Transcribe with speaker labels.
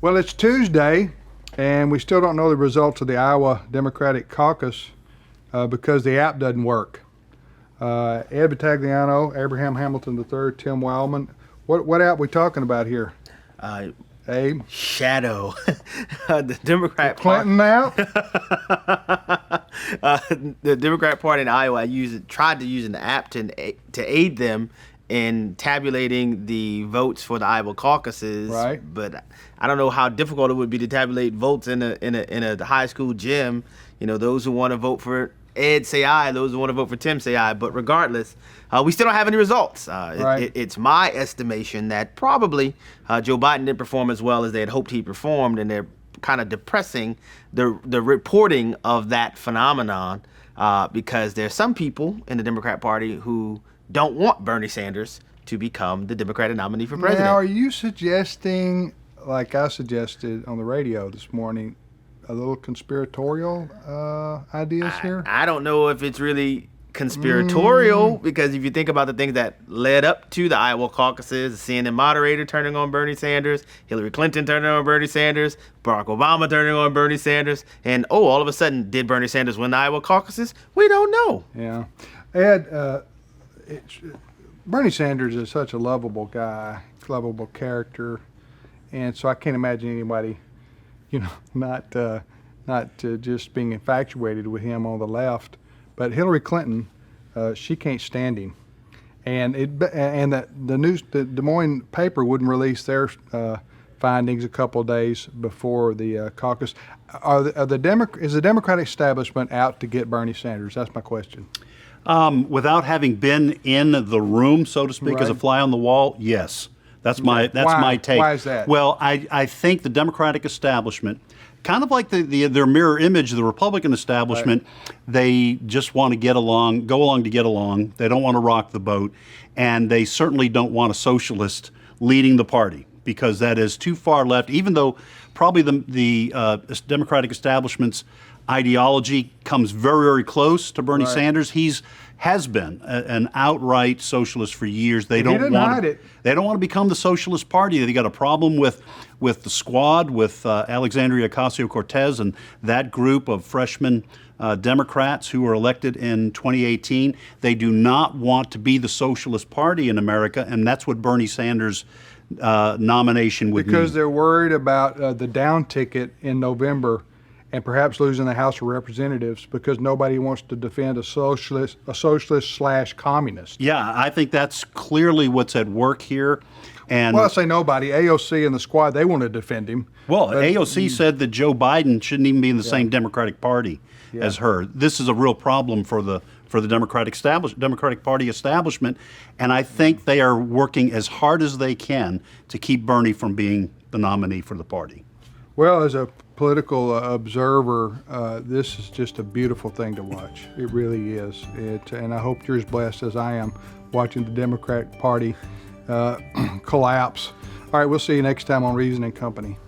Speaker 1: Well, it's Tuesday, and we still don't know the results of the Iowa Democratic Caucus because the app doesn't work. Ed Battagliano, Abraham Hamilton III, Tim Wildman. What app we talking about here? Abe?
Speaker 2: Shadow. The Democrat
Speaker 1: Clinton app?
Speaker 2: The Democrat Party in Iowa tried to use an app to aid them in tabulating the votes for the Iowa caucuses.
Speaker 1: Right.
Speaker 2: But I don't know how difficult it would be to tabulate votes in a high school gym. You know, those who want to vote for Ed say aye, those who want to vote for Tim say aye. But regardless, we still don't have any results.
Speaker 1: Right.
Speaker 2: It's my estimation that probably Joe Biden didn't perform as well as they had hoped he performed, and they're kind of depressing the reporting of that phenomenon because there's some people in the Democrat Party who don't want Bernie Sanders to become the Democratic nominee for president.
Speaker 1: Now, are you suggesting, like I suggested on the radio this morning, a little conspiratorial ideas here?
Speaker 2: I don't know if it's really conspiratorial because if you think about the things that led up to the Iowa caucuses, the CNN moderator turning on Bernie Sanders, Hillary Clinton turning on Bernie Sanders, Barack Obama turning on Bernie Sanders, and all of a sudden, did Bernie Sanders win the Iowa caucuses? We don't know.
Speaker 1: Yeah. Ed, Bernie Sanders is such a lovable guy, lovable character, and so I can't imagine anybody, not just being infatuated with him on the left. But Hillary Clinton, she can't stand him, and the Des Moines paper wouldn't release their findings a couple of days before the caucus. Is the Democratic establishment out to get Bernie Sanders? That's my question.
Speaker 3: Without having been in the room, so to speak, as a fly on the wall, yes. That's my take.
Speaker 1: Why is that?
Speaker 3: Well, I think the Democratic establishment, kind of like their mirror image, the Republican establishment, they just want to go along to get along. They don't want to rock the boat, and they certainly don't want a socialist leading the party because that is too far left. Even though probably the Democratic establishment's ideology comes very, very close to Bernie Sanders. Has been an outright socialist for years. They don't want it. They don't want to become the socialist party. They got a problem with the squad, with Alexandria Ocasio-Cortez and that group of freshman Democrats who were elected in 2018. They do not want to be the socialist party in America, and that's what Bernie Sanders' nomination would mean.
Speaker 1: Because they're worried about the down ticket in November and perhaps losing the House of Representatives because nobody wants to defend a socialist / communist.
Speaker 3: Yeah, I think that's clearly what's at work here. And
Speaker 1: well, I say nobody. AOC and the squad, they want to defend him.
Speaker 3: Well, AOC said that Joe Biden shouldn't even be in the same Democratic Party as her. This is a real problem for the Democratic Party establishment, and I think they are working as hard as they can to keep Bernie from being the nominee for the party.
Speaker 1: Well, as a political observer, this is just a beautiful thing to watch. It really is. And I hope you're as blessed as I am watching the Democratic Party collapse. All right, we'll see you next time on Reason and Company.